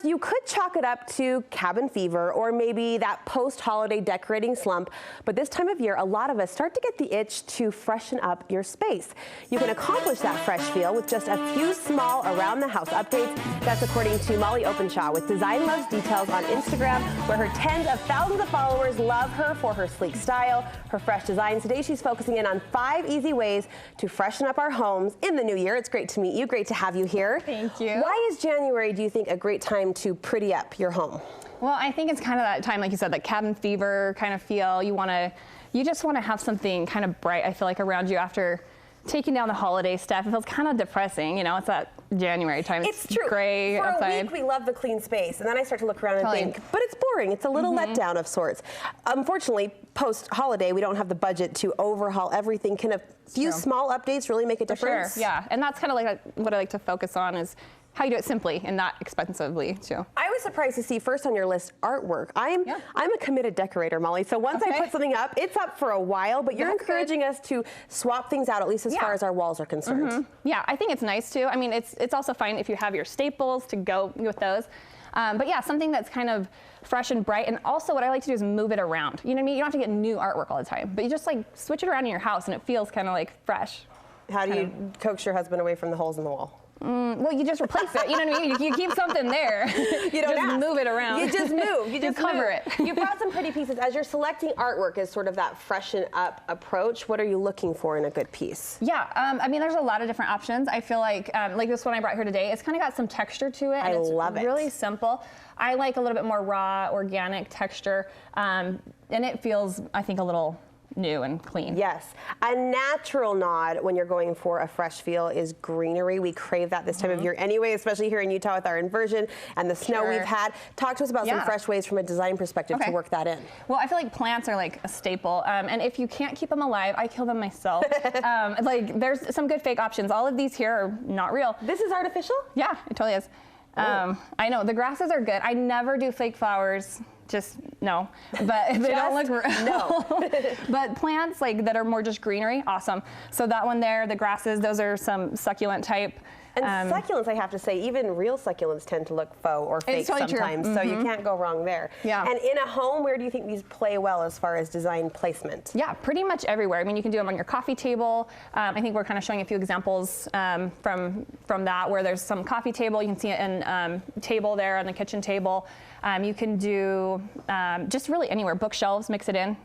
you could chalk it up to cabin fever or maybe that post-holiday decorating slump, but this time of year, a lot of us start to get the itch to freshen up your space. You can accomplish that fresh feel with just a few small around-the-house updates. That's according to Molly Openshaw with Design Loves Details on Instagram, where her tens of thousands of followers love her for her sleek style, her fresh designs. Today, she's focusing in on 5 easy ways to freshen up our homes in the new year. It's great to meet you. Great to have you here. Thank you. Why is January, do you think, a great time to pretty up your home? Well, I think it's kind of that time, like you said, that cabin fever kind of feel. You just want to have something kind of bright, I feel like, around you after taking down the holiday stuff. It feels kind of depressing, you know, it's that January time. It's true. Gray For outside. a week, we love the clean space, and then I start to look around and think, but it's boring. It's a little letdown of sorts. Unfortunately, post-holiday, we don't have the budget to overhaul everything. Can a few small updates really make a difference? Sure, yeah, and that's kind of like what I like to focus on is how you do it simply and not expensively, too. I was surprised to see first on your list artwork. I'm a committed decorator, Molly, so once I put something up, it's up for a while, but you're encouraging us to swap things out, at least as far as our walls are concerned. Yeah, I think it's nice, too. I mean, it's also fine if you have your staples to go with those. But yeah, something that's kind of fresh and bright. And also what I like to do is move it around. You know what I mean? You don't have to get new artwork all the time, but you just like switch it around in your house and it feels kind of like fresh. How do you coax your husband away from the holes in the wall? Well, you just replace it. You know what I mean? You keep something there. You don't just move it around. You just move. You just cover it. You brought some pretty pieces. As you're selecting artwork as sort of that freshen up approach, what are you looking for in a good piece? Yeah, I mean, there's a lot of different options. I feel like this one I brought here today, it's kind of got some texture to it. And I love it. It's really simple. I like a little bit more raw, organic texture, and it feels, I think, a little new and clean. Yes. A natural nod when you're going for a fresh feel is greenery. We crave that this time of year anyway, especially here in Utah with our inversion and the snow we've had. Talk to us about some fresh ways from a design perspective to work that in. Well, I feel like plants are like a staple. And if you can't keep them alive, I kill them myself. Like there's some good fake options. All of these here are not real. This is artificial? Yeah, it totally is. I know, the grasses are good. I never do fake flowers. Just no, but they don't look real. No. But plants like that are more just greenery, awesome. So that one there, the grasses, those are some succulent type. And succulents, I have to say, even real succulents tend to look faux or fake sometimes, so you can't go wrong there. Yeah. And in a home, where do you think these play well as far as design placement? Yeah, pretty much everywhere. I mean, you can do them on your coffee table. I think we're kind of showing a few examples from that, where there's some coffee table. You can see it in table there on the kitchen table. You can do just really anywhere. Bookshelves, mix it in.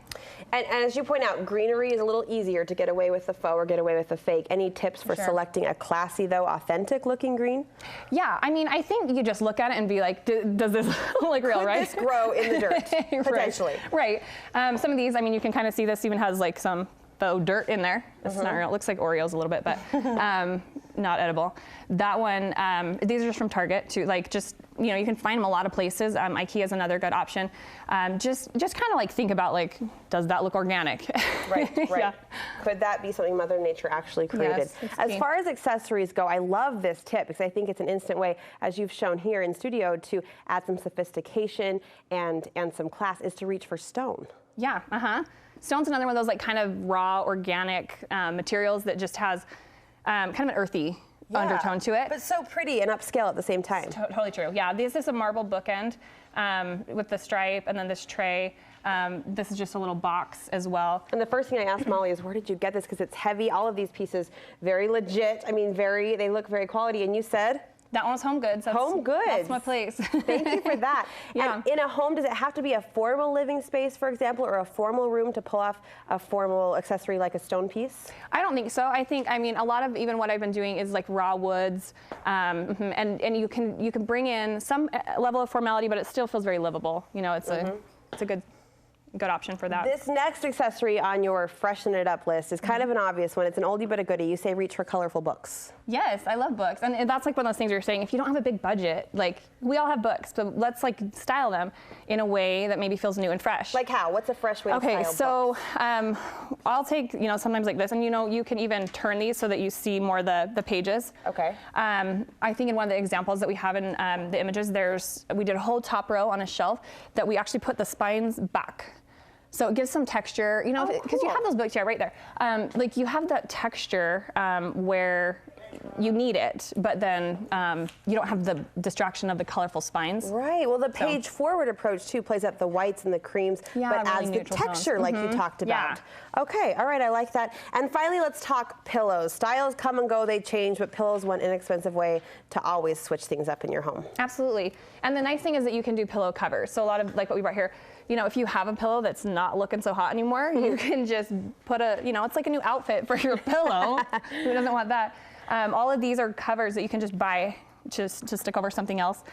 And as you point out, greenery is a little easier to get away with the faux or get away with the fake. Any tips for selecting a classy, though, authentic looking green? Yeah, I mean, I think you just look at it and be like, does this look real, Could right? this grow in the dirt, potentially? Right. Some of these, I mean, you can kind of see this even has like some faux dirt in there. It's not real. It looks like Oreos a little bit, but not edible. That one, these are just from Target too. Like just, you know, you can find them a lot of places. IKEA is another good option. Just kind of like think about like, does that look organic? Right. Yeah. Could that be something Mother Nature actually created? Yes, as far as accessories go, I love this tip because I think it's an instant way, as you've shown here in studio, to add some sophistication and some class, is to reach for stone. Yeah, Stone's another one of those like kind of raw, organic materials that just has kind of an earthy undertone to it. But so pretty and upscale at the same time. Totally true. Yeah, this is a marble bookend with the stripe and then this tray. This is just a little box as well. And the first thing I asked Molly is, where did you get this? Because it's heavy. All of these pieces, very legit. I mean, they look very quality. And you said? That one was Home Goods. Home Goods. That's my place. Thank you for that. Yeah. And in a home, does it have to be a formal living space, for example, or a formal room to pull off a formal accessory like a stone piece? I don't think so. I mean, a lot of even what I've been doing is like raw woods, and you can bring in some level of formality, but it still feels very livable. You know, it's a good option for that. This next accessory on your freshen it up list is kind of an obvious one. It's an oldie but a goodie. You say reach for colorful books. Yes, I love books. And that's like one of those things you're saying, if you don't have a big budget, like we all have books, but let's like style them in a way that maybe feels new and fresh. Like how? What's a fresh way to style books? So I'll take, sometimes like this, and you can even turn these so that you see more the pages. Okay. I think in one of the examples that we have in the images, we did a whole top row on a shelf that we actually put the spines back. So it gives some texture, because you have those books, right there. Like you have that texture where you need it, but then you don't have the distraction of the colorful spines. Right. Well, the page forward approach too plays up the whites and the creams, Yeah, but really adds the neutral texture tones. like you talked about. Yeah. Okay. All right. I like that. And finally, let's talk pillows. Styles come and go, they change, but pillows one inexpensive way to always switch things up in your home. Absolutely. And the nice thing is that you can do pillow covers. So a lot of like what we brought here, you know, if you have a pillow that's not looking so hot anymore, you can just put a, you know, it's like a new outfit for your pillow. Who doesn't want that? All of these are covers that you can just buy just to stick over something else.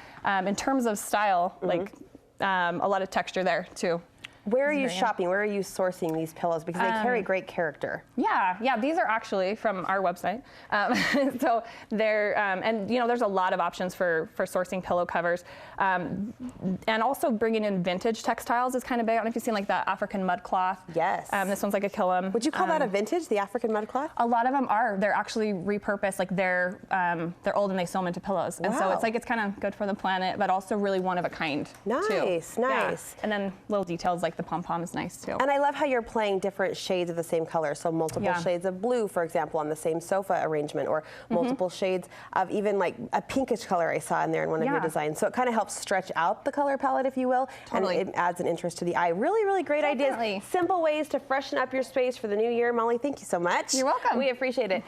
In terms of style, like a lot of texture there too. Where are you shopping? Where are you sourcing these pillows? Because they carry great character. Yeah, these are actually from our website. So they're, and you know, there's a lot of options for sourcing pillow covers. And also bringing in vintage textiles is kind of big. I don't know if you've seen like the African mud cloth. Yes. This one's like a kilim. Would you call that a vintage, the African mud cloth? A lot of them are. They're actually repurposed, like they're old and they sew them into pillows. And so it's like, it's kind of good for the planet, but also really one of a kind Nice, too. nice. Yeah. And then little details like the pom-pom is nice too. And I love how you're playing different shades of the same color. So multiple shades of blue, for example, on the same sofa arrangement, or multiple shades of even like a pinkish color I saw in there in one of your designs. So it kind of helps stretch out the color palette, if you will, and it adds an interest to the eye. Really, really great ideas. Simple ways to freshen up your space for the new year. Molly, thank you so much. You're welcome. We appreciate it.